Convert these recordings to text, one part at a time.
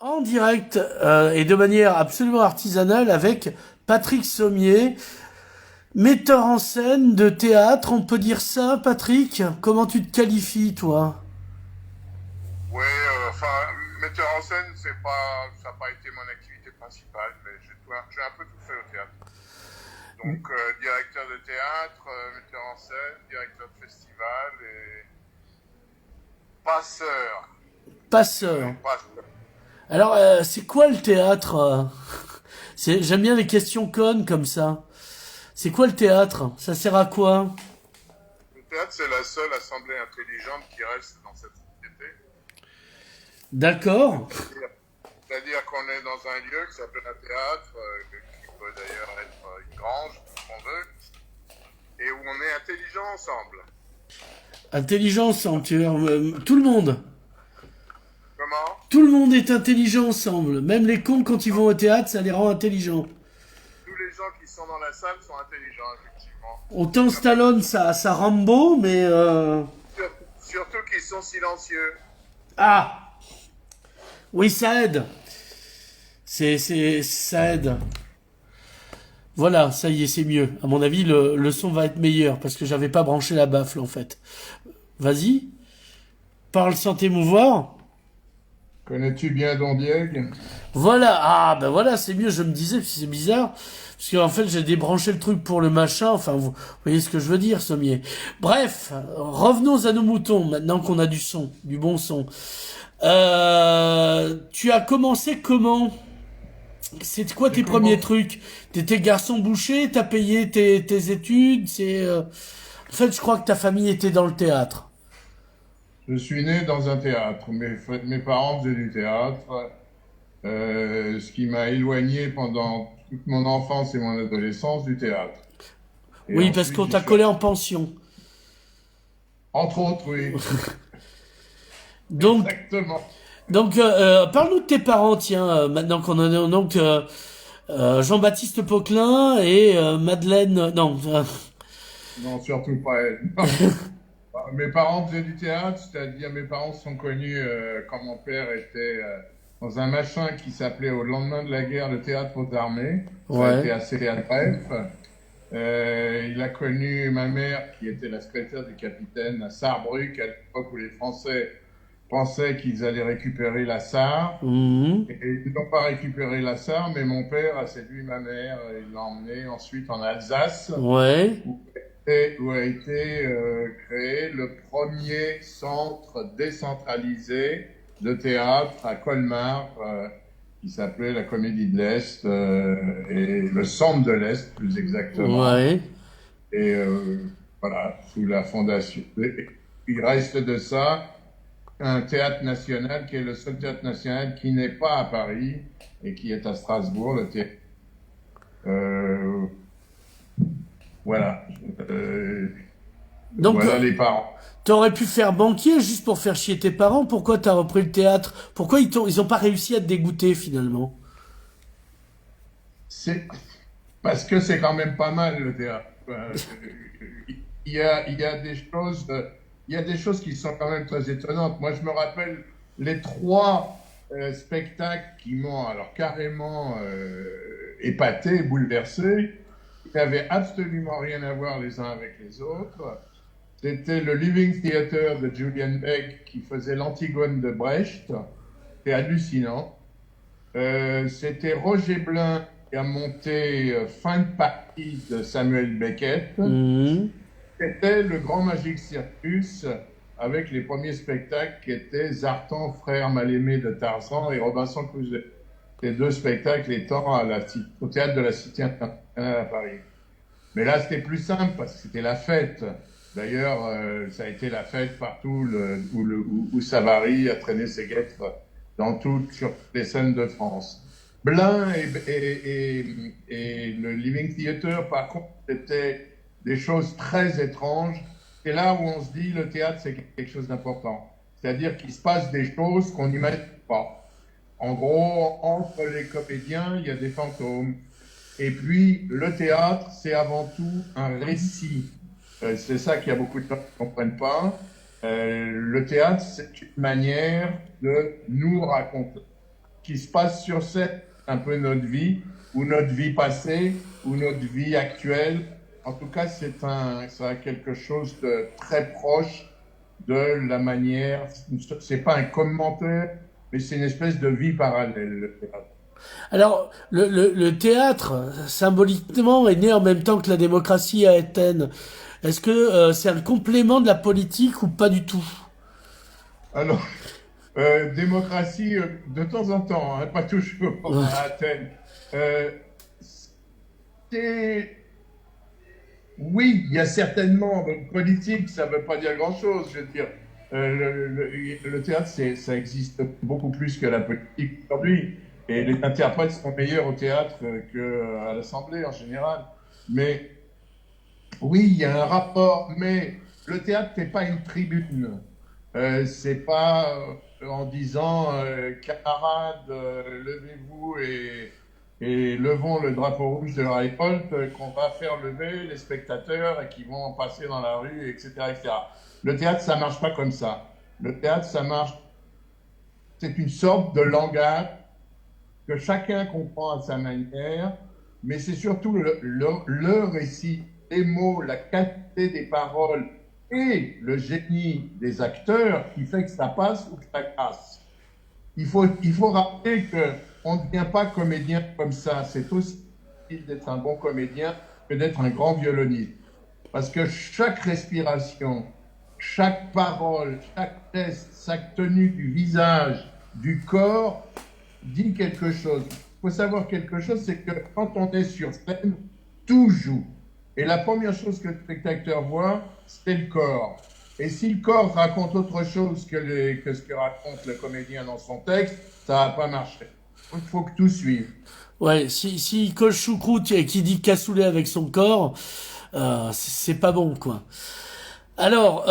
En direct et de manière absolument artisanale avec Patrick Sommier, metteur en scène de théâtre, on peut dire ça, Patrick? Comment tu te qualifies, toi? Ouais, enfin, metteur en scène, ça n'a pas été mon activité principale, mais j'ai un peu tout fait au théâtre. Donc, directeur de théâtre, metteur en scène, directeur de festival et passeur. Je Passeur. dirais passeur. Alors, c'est quoi le théâtre? J'aime bien les questions connes comme ça. C'est quoi le théâtre? Ça sert à quoi? Le théâtre, c'est la seule assemblée intelligente qui reste dans cette société. D'accord. C'est-à-dire c'est-à-dire qu'on est dans un lieu qui s'appelle un théâtre, qui peut d'ailleurs être une grange, tout ce qu'on veut, et où on est intelligent ensemble. Intelligence, tout le monde. Comment? Tout le monde est intelligent ensemble. Même les cons, quand ils vont au théâtre, ça les rend intelligents. Tous les gens qui sont dans la salle sont intelligents, effectivement. Autant Stallone, ça Rambo, mais... Surtout qu'ils sont silencieux. Ah! Oui, ça aide. Ça aide. Voilà, ça y est, c'est mieux. À mon avis, le son va être meilleur parce que j'avais pas branché la baffle en fait. Vas-y, parle sans t'émouvoir. Connais-tu bien Don Diego? Voilà, ah ben voilà, c'est mieux. Je me disais, c'est bizarre parce qu'en fait j'ai débranché le truc pour le machin. Enfin, vous voyez ce que je veux dire, Sommier. Bref, revenons à nos moutons maintenant qu'on a du son, du bon son. Tu as commencé comment? C'est quoi J'ai tes premiers commencé. trucs? T'étais garçon boucher, t'as payé tes études, En fait, je crois que ta famille était dans le théâtre. Je suis né dans un théâtre. Mes parents faisaient du théâtre, ce qui m'a éloigné pendant toute mon enfance et mon adolescence du théâtre. Et Oui, parce ensuite, qu'on j'y t'a suis collé allé. en pension. Entre autres, oui, Donc, exactement. parle-nous de tes parents, tiens, maintenant qu'on en a donc Jean-Baptiste Poquelin et Madeleine. Non, Non, surtout pas elle. Mes parents faisaient du théâtre, c'est-à-dire mes parents se sont connus quand mon père était dans un machin qui s'appelait au lendemain de la guerre le théâtre aux armées. Ça a ouais, été assez bref. Il a connu ma mère qui était la secrétaire du capitaine à Sarrebruck à l'époque où les Français pensaient qu'ils allaient récupérer la Sarre. mhm, Et ils n'ont pas récupéré la Sarre, mais mon père a séduit ma mère et l'a emmené ensuite en Alsace ouais, où où a été créé le premier centre décentralisé de théâtre à Colmar, qui s'appelait la Comédie de l'Est, et le Centre de l'Est plus exactement. ouais. Et voilà, sous la fondation. Il reste de ça un théâtre national qui est le seul théâtre national qui n'est pas à Paris et qui est à Strasbourg, le théâtre. Euh, voilà. Donc, Voilà les parents. t'aurais pu faire banquier juste pour faire chier tes parents. Pourquoi t'as repris le théâtre? Pourquoi ils ont pas réussi à te dégoûter finalement? C'est parce que c'est quand même pas mal le théâtre. Il y a des choses, il y a des choses qui sont quand même très étonnantes. Moi, je me rappelle les trois spectacles qui m'ont alors carrément épaté, bouleversé, qui n'avaient absolument rien à voir les uns avec les autres. C'était le Living Theater de Julian Beck qui faisait l'Antigone de Brecht. C'était hallucinant. C'était Roger Blin qui a monté Fin de partie de Samuel Beckett. Mhm. C'était le Grand Magic Circus avec les premiers spectacles qui étaient Zartan, frère mal-aimé de Tarzan et Robinson Crusoe. Les deux spectacles étant au théâtre de la Cité internationale à Paris. Mais là, c'était plus simple parce que c'était la fête. D'ailleurs, ça a été la fête partout où Savary a traîné ses guêtres sur les scènes de France. Blin et le Living Theatre, par contre, c'était des choses très étranges. C'est là où on se dit le théâtre, c'est quelque chose d'important. C'est-à-dire qu'il se passe des choses qu'on n'imagine pas. En gros, entre les comédiens, il y a des fantômes. Et puis, le théâtre, c'est avant tout un récit. C'est ça qu'il y a beaucoup de gens qui ne comprennent pas. Le théâtre, c'est une manière de nous raconter. qui se passe sur scène, un peu notre vie, ou notre vie passée, ou notre vie actuelle. En tout cas, ça a quelque chose de très proche de la manière, c'est pas un commentaire, mais c'est une espèce de vie parallèle, le théâtre. Alors, le théâtre, symboliquement, est né en même temps que la démocratie à Athènes. Est-ce que c'est un complément de la politique ou pas du tout? Alors, démocratie, de temps en temps, hein, pas toujours à Athènes. Euh, c'est- oui, il y a certainement, politique, ça ne veut pas dire grand-chose, je veux dire. Le théâtre, ça existe beaucoup plus que la politique aujourd'hui. Et les interprètes sont meilleurs au théâtre qu'à l'Assemblée en général. Mais oui, il y a un rapport, mais le théâtre n'est pas une tribune. C'est pas en disant camarades, levez-vous et levons le drapeau rouge de la révolte qu'on va faire lever les spectateurs et qui vont passer dans la rue, etc., etc. Le théâtre, ça marche pas comme ça. Le théâtre, ça marche, c'est une sorte de langage que chacun comprend à sa manière, mais c'est surtout le récit, les mots, la qualité des paroles et le génie des acteurs qui fait que ça passe ou que ça casse. Il faut rappeler qu'on ne devient pas comédien comme ça. C'est aussi difficile d'être un bon comédien que d'être un grand violoniste. Parce que chaque respiration, chaque parole, chaque geste, chaque tenue du visage, du corps, dit quelque chose. Il faut savoir quelque chose, c'est que quand on est sur scène, tout joue. Et la première chose que le spectateur voit, c'est le corps. Et si le corps raconte autre chose que ce que raconte le comédien dans son texte, ça va pas marcher. Donc, il faut que tout suive. Ouais, si il colle choucroute et qui dit cassoulet avec son corps, c'est pas bon, quoi. Alors,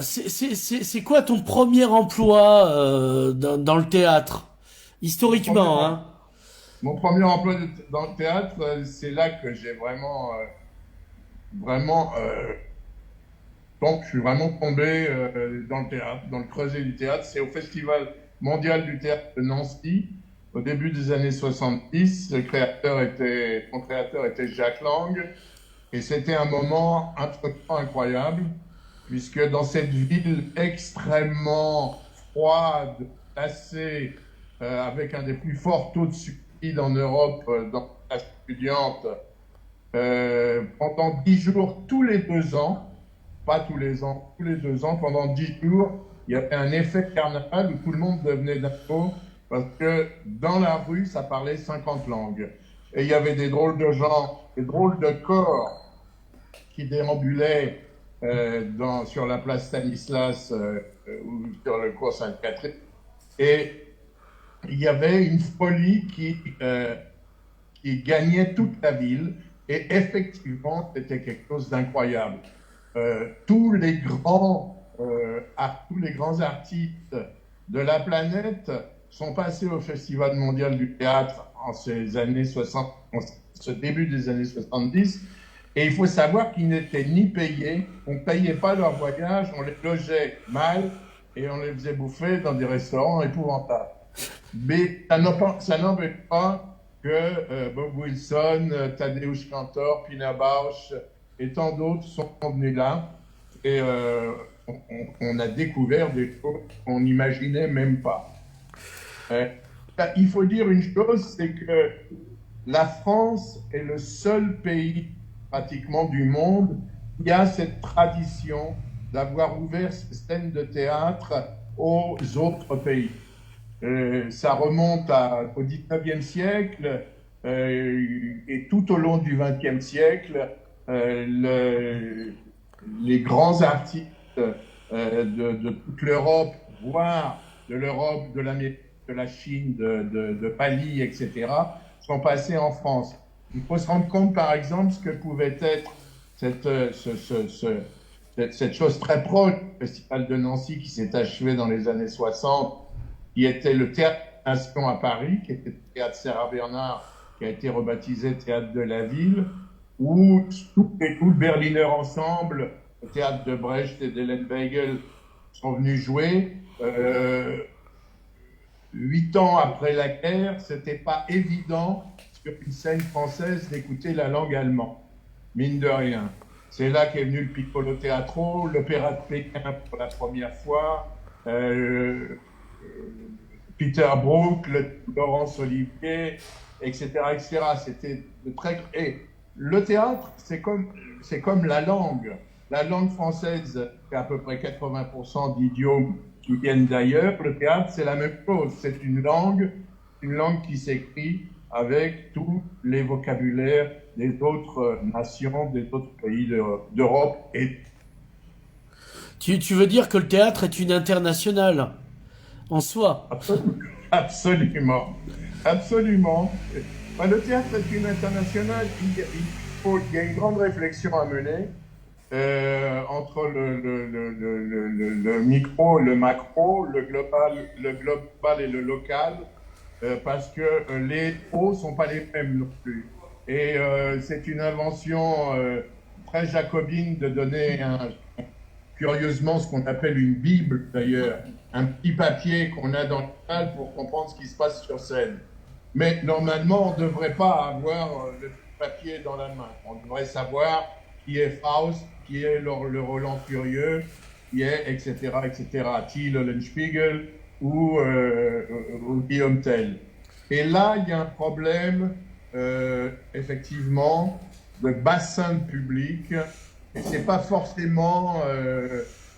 c'est quoi ton premier emploi dans le théâtre? Mon premier, Historiquement, hein? mon premier emploi dans le théâtre, c'est là que j'ai vraiment, donc je suis vraiment tombé dans le théâtre, dans le creuset du théâtre. C'est au Festival mondial du théâtre de Nancy, au début des années 70. Mon créateur était Jacques Lang. Et c'était un moment incroyable, puisque dans cette ville extrêmement froide, glacée, avec un des plus forts taux de suicide en Europe dans la classe étudiante, pendant 10 jours, tous les 2 ans, pas tous les ans, tous les 2 ans, pendant 10 jours, il y avait un effet carnaval où tout le monde devenait dingo, parce que dans la rue, ça parlait 50 langues. Et il y avait des drôles de gens, des drôles de corps qui déambulaient sur la place Stanislas ou sur le cours Sainte-Catherine. Et il y avait une folie qui gagnait toute la ville. Et effectivement, c'était quelque chose d'incroyable. Tous les grands artistes de la planète sont passés au Festival mondial du théâtre en ces années 60, en ce début des années 70. Et il faut savoir qu'ils n'étaient ni payés, on ne payait pas leur voyage, on les logeait mal et on les faisait bouffer dans des restaurants épouvantables. Mais ça n'empêche pas que Bob Wilson, Tadeusz Kantor, Pina Bausch et tant d'autres sont venus là et on a découvert des choses qu'on n'imaginait même pas. Il faut dire une chose, c'est que la France est le seul pays pratiquement du monde qui a cette tradition d'avoir ouvert ces scènes de théâtre aux autres pays. Ça remonte au 19e siècle et tout au long du 20e siècle, les grands artistes de toute l'Europe, voire de l'Europe, de l'Amérique, de la Chine, de Pali, etc., sont passés en France. Il faut se rendre compte, par exemple, ce que pouvait être cette chose très proche du Festival de Nancy qui s'est achevé dans les années 60, qui était le Théâtre Nation à Paris, qui était le Théâtre Serra-Bernard, qui a été rebaptisé Théâtre de la Ville, où tout le Berliner Ensemble, le Théâtre de Brecht et d'Hélène Weigel sont venus jouer. 8 ans après la guerre, c'était pas évident sur une scène française d'écouter la langue allemande, mine de rien. C'est là qu'est venu le Piccolo Teatro, l'Opéra de Pékin pour la première fois, Peter Brook, Laurence Olivier, etc., etc. C'était de très... Et le théâtre, c'est comme la langue. La langue française, c'est à peu près 80% d'idiomes qui viennent d'ailleurs. Le théâtre, c'est la même chose. C'est une langue qui s'écrit avec tous les vocabulaires des autres nations, des autres pays d'Europe. Et Tu veux dire que le théâtre est une internationale en soi? absolument, absolument. Ben, le théâtre est une internationale. Il y a une grande réflexion à mener entre le micro, le macro, le global et le local, parce que les hauts sont pas les mêmes non plus. Et c'est une invention très jacobine de donner curieusement ce qu'on appelle une Bible d'ailleurs, un petit papier qu'on a dans le salle pour comprendre ce qui se passe sur scène. Mais normalement, on ne devrait pas avoir le petit papier dans la main. On devrait savoir qui est Faust, qui est le Roland Furieux, qui est, etc., etc., Thiel, Eulenspiegel ou Guillaume Tell. Et là, il y a un problème, effectivement, de bassin de public. Et c'est pas forcément,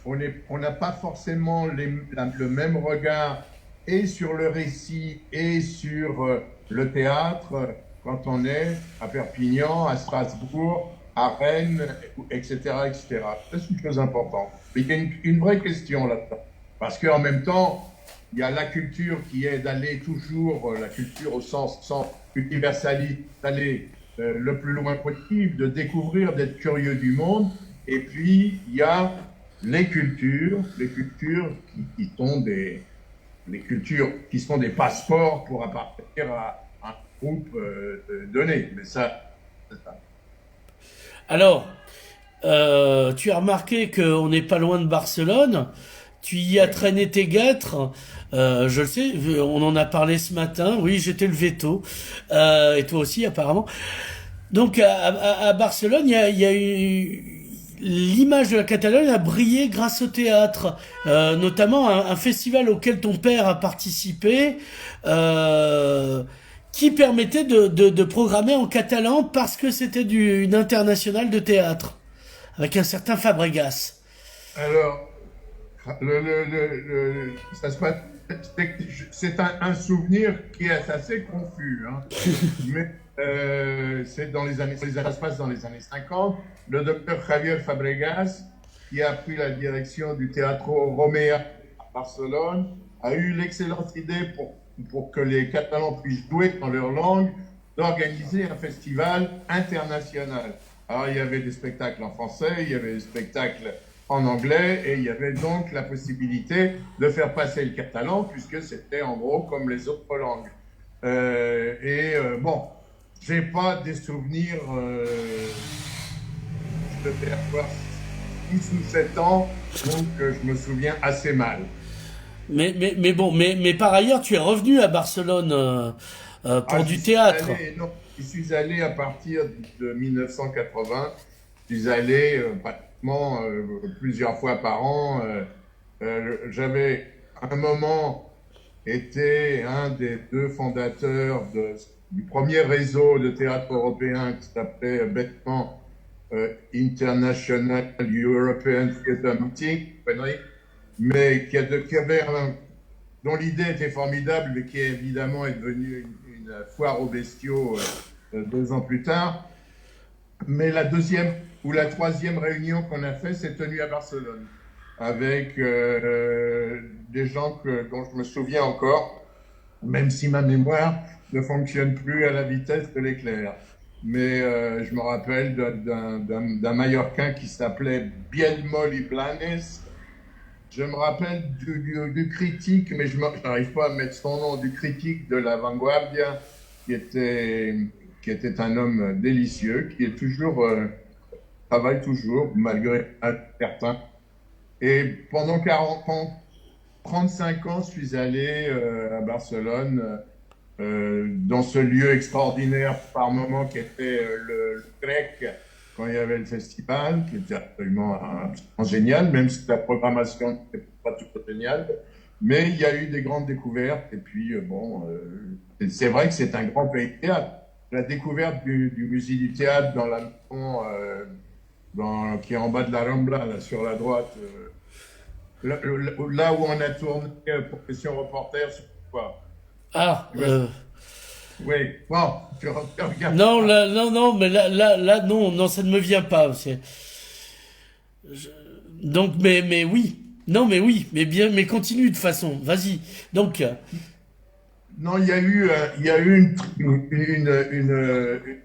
on n'a pas forcément le même regard et sur le récit et sur le théâtre quand on est à Perpignan, à Strasbourg, à Rennes, etc., etc. C'est une chose importante. Mais il y a une vraie question là-dedans. Parce qu'en même temps, il y a la culture qui est d'aller toujours, la culture au sens universaliste, d'aller le plus loin possible, de découvrir, d'être curieux du monde. Et puis, il y a les cultures qui sont les cultures qui sont des passeports pour appartenir à un groupe donné. Mais ça, c'est ça. Alors, tu as remarqué qu'on n'est pas loin de Barcelone. Tu y as traîné tes guêtres. Je le sais, on en a parlé ce matin. Oui, j'étais le veto. Et toi aussi, apparemment. Donc, à Barcelone, il y a eu... L'image de la Catalogne a brillé grâce au théâtre, notamment un festival auquel ton père a participé, qui permettait de programmer en catalan parce que c'était une internationale de théâtre, avec un certain Fabregas. Alors, ça se passe, c'est un souvenir qui est assez confus, hein. Mais c'est dans les années, ça se passe dans les années 50. Le docteur Javier Fabregas, qui a pris la direction du Teatro Romea à Barcelone, a eu l'excellente idée pour que les Catalans puissent jouer dans leur langue, d'organiser un festival international. Alors, il y avait des spectacles en français, il y avait des spectacles en anglais, et il y avait donc la possibilité de faire passer le catalan, puisque c'était en gros comme les autres langues. Bon, j'ai pas des souvenirs, je devais avoir 6 ou 7 ans, donc je me souviens assez mal. Mais bon, mais par ailleurs, tu es revenu à Barcelone pour du théâtre. Non, j'y suis allé à partir de 1980. Je suis allé pratiquement plusieurs fois par an. J'avais à un moment été un des 2 fondateurs du premier réseau de théâtre européen qui s'appelait bêtement International European Theatre Meeting, mais dont l'idée était formidable, mais qui évidemment est devenue une foire aux bestiaux 2 ans plus tard. Mais la deuxième ou la troisième réunion qu'on a fait s'est tenue à Barcelone, avec des gens dont je me souviens encore, même si ma mémoire ne fonctionne plus à la vitesse de l'éclair. Mais je me rappelle d'un Mallorquin qui s'appelait Bielmol y Blanes. Je me rappelle du critique, mais je n'arrive pas à mettre son nom, du critique de La Vanguardia, qui était un homme délicieux, qui est toujours, travaille toujours, malgré un certain. Et pendant 40 ans, 35 ans, je suis allé à Barcelone, dans ce lieu extraordinaire par moment qui était le Grec, quand il y avait le festival, qui était absolument génial, même si la programmation n'était pas tout géniale. Mais il y a eu des grandes découvertes, et puis c'est vrai que c'est un grand pays de théâtre. La découverte du musée du théâtre dans la maison, qui est en bas de la Rambla, là, sur la droite, là où on a tourné Profession Reporter, sur quoi? Ah, Oui, bon, tu regardes non, pas. là, non, non, mais là, non, non, ça ne me vient pas. Je- donc, mais oui. Non, mais oui, mais bien, mais continue de toute façon. Vas-y. Donc, Non, il y a eu une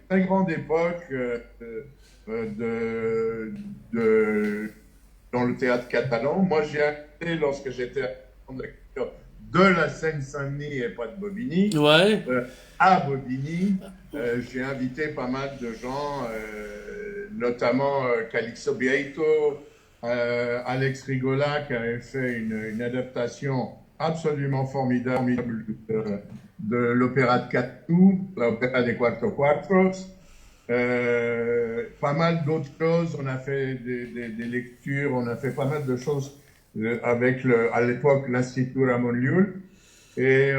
très grande époque de, dans le théâtre catalan. Moi, j'ai été, lorsque j'étais acteur de la Seine-Saint-Denis et pas de Bobigny, ouais. euh, à Bobigny, j'ai invité pas mal de gens, notamment Calixto Bieito, Alex Rigola, qui avait fait une adaptation absolument formidable de l'opéra de Catou, l'opéra des Cuatro Cuatros. Pas mal d'autres choses, on a fait des lectures, on a fait pas mal de choses avec à l'époque l'Institut Ramon Llull. Et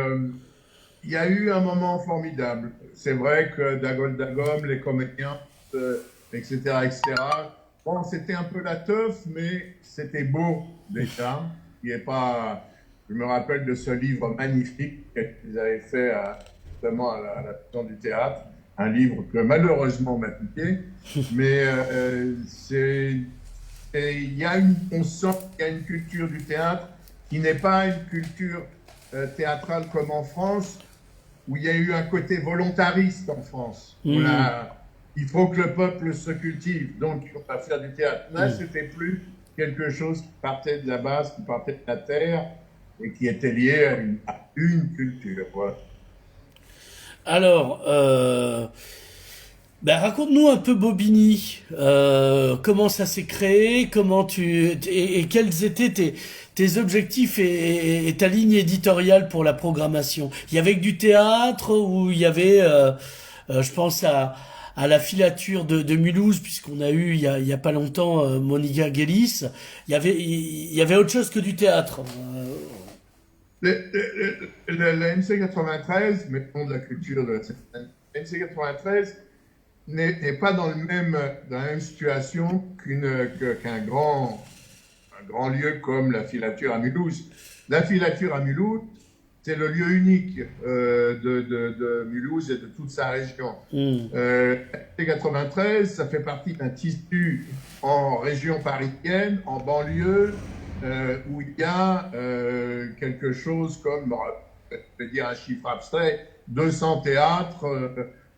il y a eu un moment formidable. C'est vrai que Dagol Dagom, les comédiens, etc., etc. Bon, c'était un peu la teuf, mais c'était beau déjà. Il est pas. Je me rappelle de ce livre magnifique qu'ils avaient fait justement à la Maison du Théâtre, un livre que malheureusement m'a piqué, mais il y a on sent qu'il y a une culture du théâtre qui n'est pas une culture théâtrale comme en France, où il y a eu un côté volontariste en France. Hmm, Il faut que le peuple se cultive, donc on va faire du théâtre. Là, hmm. c'était plus quelque chose qui partait de la base, qui partait de la terre et qui était lié à une culture. Voilà. Alors, ben, raconte-nous un peu Bobigny. Comment ça s'est créé, et quels étaient tes objectifs et ta ligne éditoriale pour la programmation. Il y avait que du théâtre ou il y avait, je pense à la filature de Mulhouse, puisqu'on a eu il y a pas longtemps Monica Gelis. Il y avait autre chose que du théâtre. La MC 93, mettons de la culture de la MC 93, n'est pas dans la même situation qu'un un grand lieu comme la filature à Mulhouse. La filature à Mulhouse, c'est le lieu unique de Mulhouse et de toute sa région. Hmm, La 93, ça fait partie d'un tissu en région parisienne, en banlieue, où il y a quelque chose comme, bon, je vais dire un chiffre abstrait, 200 théâtres,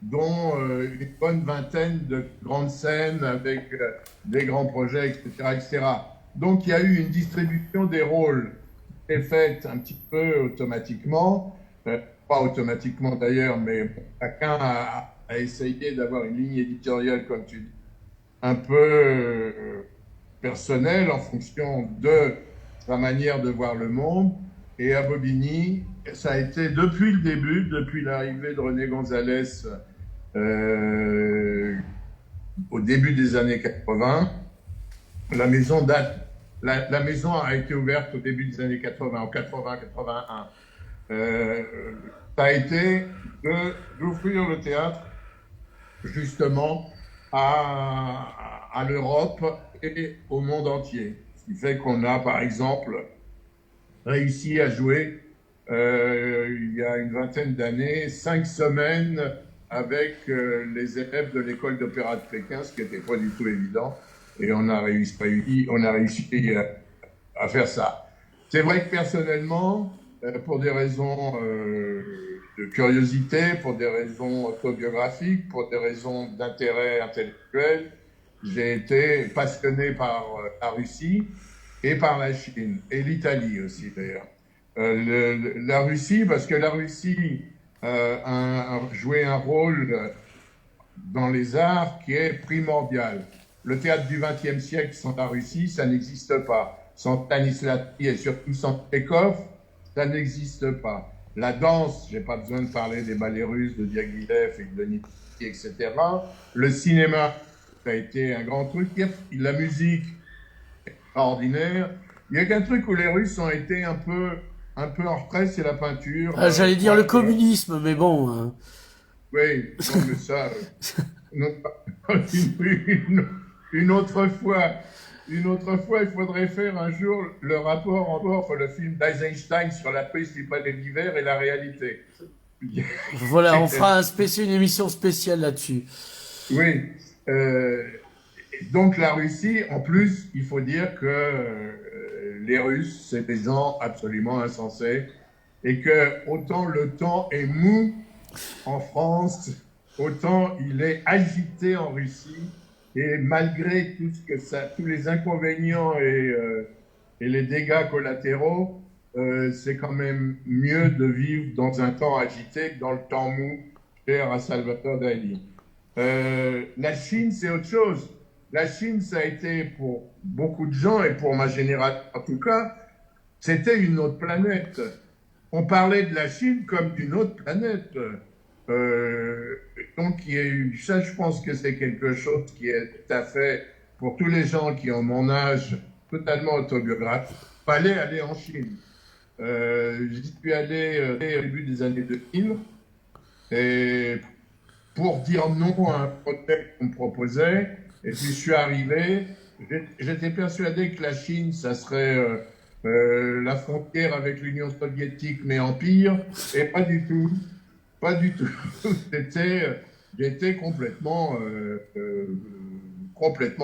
dont une bonne vingtaine de grandes scènes avec des grands projets, etc., etc. Donc il y a eu une distribution des rôles qui est faite un petit peu automatiquement, pas automatiquement d'ailleurs, mais chacun a essayé d'avoir une ligne éditoriale, comme tu dis, un peu personnelle en fonction de sa manière de voir le monde. Et à Bobigny, ça a été depuis le début, depuis l'arrivée de René Gonzalez euh, au début des années 80. La maison date, la maison a été ouverte au début des années 80, en 80-81. Euh, Ça a été d'ouvrir le théâtre justement à l'Europe et au monde entier. Ce qui fait qu'on a, par exemple, réussi à jouer, il y a une vingtaine d'années, 5 semaines avec les élèves de l'école d'opéra de Pékin, ce qui n'était pas du tout évident. Et on a réussi à faire ça. C'est vrai que personnellement, pour des raisons de curiosité, pour des raisons autobiographiques, pour des raisons d'intérêt intellectuel, j'ai été passionné par la Russie et par la Chine, et l'Italie aussi d'ailleurs. La Russie, parce que la Russie a joué un rôle dans les arts qui est primordial. Le théâtre du XXe siècle sans la Russie, ça n'existe pas. sans Stanislavski et surtout sans Tchekhov, ça n'existe pas. La danse, j'ai pas besoin de parler des ballets russes de Diaghilev et de Nitsky, etc. Le cinéma, ça a été un grand truc. La musique, extraordinaire. Il n'y a qu'un truc où les Russes ont été un peu en retrait, c'est la peinture. Ah, j'allais dire le communisme, mais bon. Oui, non, mais ça, une autre fois, il faudrait faire un jour le rapport entre le film d'Eisenstein sur la prise du palais d'hiver et la réalité. Voilà, on fera une émission spéciale là-dessus. Oui. Donc la Russie, en plus, il faut dire que les Russes, c'est des gens absolument insensés et que autant le temps est mou en France, autant il est agité en Russie. Et malgré tous les inconvénients et les dégâts collatéraux, c'est quand même mieux de vivre dans un temps agité que dans le temps mou, cher à Salvatore Dali. La Chine, c'est autre chose. La Chine, ça a été pour beaucoup de gens, et pour ma génération en tout cas, c'était une autre planète. On parlait de la Chine comme d'une autre planète. Donc, ça, je pense que c'est quelque chose qui est tout à fait, pour tous les gens qui ont mon âge, totalement autobiographique. Fallait aller en Chine. J'y suis allé au début des années 2000, et pour dire non à un projet qu'on me proposait, et puis je suis arrivé, j'étais persuadé que la Chine, ça serait la frontière avec l'Union soviétique, mais en pire, et pas du tout. Pas du tout. J'étais complètement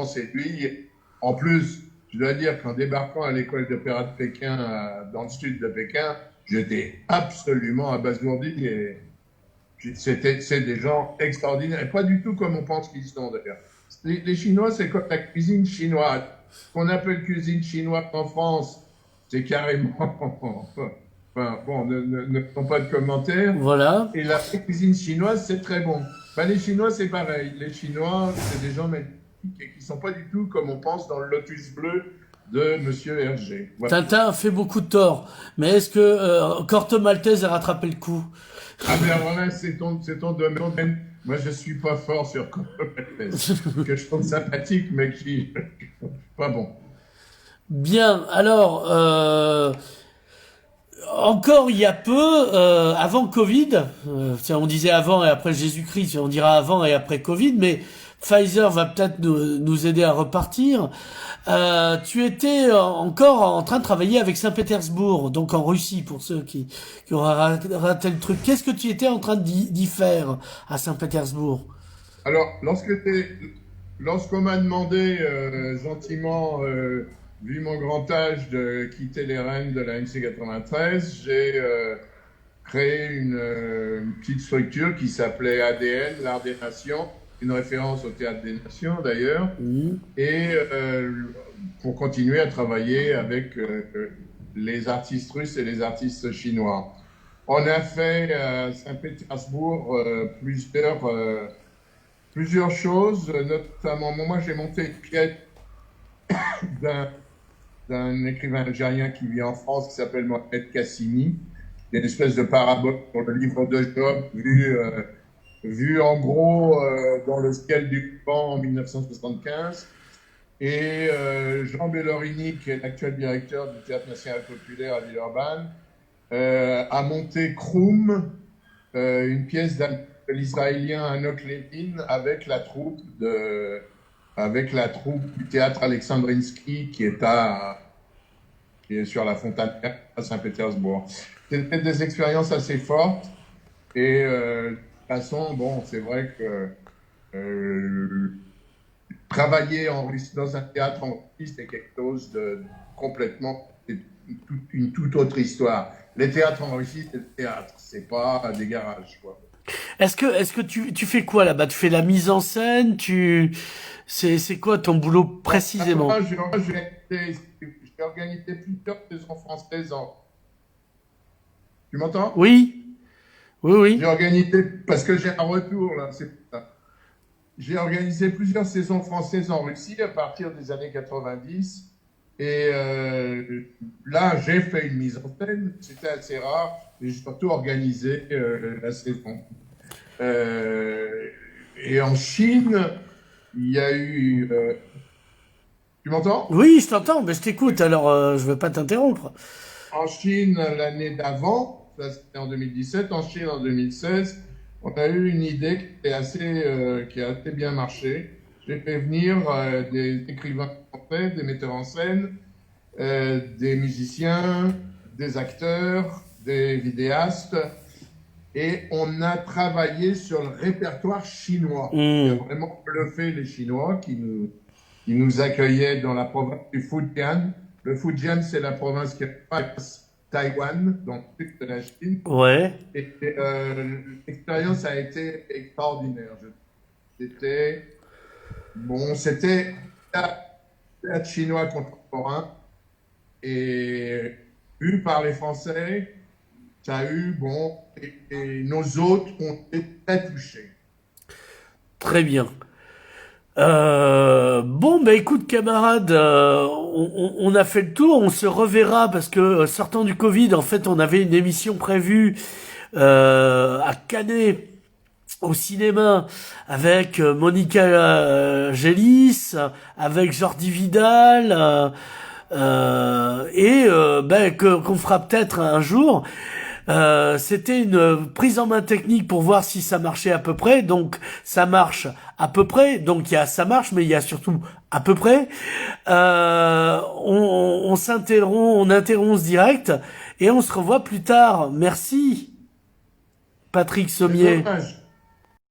séduit. En plus, je dois dire qu'en débarquant à l'école d'opéra de Pékin, dans le sud de Pékin, j'étais absolument abasourdi. Et c'est des gens extraordinaires. Et pas du tout comme on pense qu'ils sont d'ailleurs. Les Chinois, c'est comme la cuisine chinoise. Ce qu'on appelle cuisine chinoise en France, c'est carrément... Enfin, bon, ne font pas de commentaires. Voilà. Et la cuisine chinoise, c'est très bon. Ben, les Chinois, c'est pareil. Les Chinois, c'est des gens magnifiques et qui sont pas du tout comme on pense dans le Lotus bleu de Monsieur Hergé. Voilà. Tintin a fait beaucoup de tort. Mais est-ce que Corto Maltese a rattrapé le coup? Ah ben voilà, c'est ton domaine. Moi, je suis pas fort sur Corto Maltese, que je trouve sympathique, mais qui pas bon. Bien, alors... Encore il y a peu, avant Covid, on disait avant et après Jésus-Christ, on dira avant et après Covid, mais Pfizer va peut-être nous aider à repartir. Tu étais encore en train de travailler avec Saint-Pétersbourg, donc en Russie, pour ceux qui auraient raté le truc. Qu'est-ce que tu étais en train d'y faire à Saint-Pétersbourg? Alors, lorsqu'on m'a demandé gentiment, vu mon grand âge, de quitter les rênes de la MC 93, j'ai créé une petite structure qui s'appelait ADN, l'Art des Nations, une référence au Théâtre des Nations d'ailleurs, et pour continuer à travailler avec les artistes russes et les artistes chinois. On a fait à Saint-Pétersbourg plusieurs choses, notamment moi j'ai monté une pièce d'un écrivain algérien qui vit en France qui s'appelle Mohamed Kassimi. Il y a une espèce de parabole sur le livre de Job vu en gros dans le ciel du Liban en 1975. Et Jean Bellorini, qui est l'actuel directeur du Théâtre National Populaire à Villeurbanne, a monté Kroum, une pièce de l'Israélien Hanok Levin avec la troupe du théâtre Alexandrinsky qui est sur la Fontaine à Saint-Pétersbourg. C'était des expériences assez fortes et de toute façon, bon, c'est vrai que travailler en Russie, dans un théâtre en Russie, c'est quelque chose de complètement, une toute autre histoire. Les théâtres en Russie, c'est le théâtre, c'est pas des garages, quoi. Est-ce que tu fais quoi là-bas? Tu fais la mise en scène? C'est quoi ton boulot précisément? J'ai organisé plusieurs saisons françaises Tu m'entends? Oui, oui. J'ai organisé, parce que j'ai un retour là, c'est ça. J'ai organisé plusieurs saisons françaises en Russie à partir des années 90 Et là, j'ai fait une mise en scène. C'était assez rare. Et j'ai surtout organisé la saison. Et en Chine, il y a eu. Tu m'entends? Oui, je t'entends, mais je t'écoute, alors je veux pas t'interrompre. En Chine, l'année d'avant, ça c'était en 2017. En Chine, en 2016, on a eu une idée qui a assez bien marché. J'ai fait venir des écrivains français, des metteurs en scène, des musiciens, des acteurs, des vidéastes, et on a travaillé sur le répertoire chinois, qui a Hmm. vraiment bluffé les Chinois qui nous accueillaient dans la province du Fujian. Le Fujian, c'est la province qui passe Taïwan, dans le sud de la Chine. Ouais, Et l'expérience a été extraordinaire. C'était c'était un théâtre chinois contemporain et vu par les Français, ça a eu, et nos hôtes ont été très touchés. très bien. Bon, bah écoute, camarade, on a fait le tour, on se reverra parce que sortant du Covid, en fait, on avait une émission prévue à Canet au cinéma avec Monica Gélis, avec Jordi Vidal, ben, qu'on fera peut-être un jour. C'était une prise en main technique pour voir si ça marchait à peu près. Donc ça marche à peu près. Donc il y a ça marche, mais il y a surtout à peu près. On s'interrompt, on interrompt ce direct et on se revoit plus tard. Merci, Patrick C'est Sommier. dommage.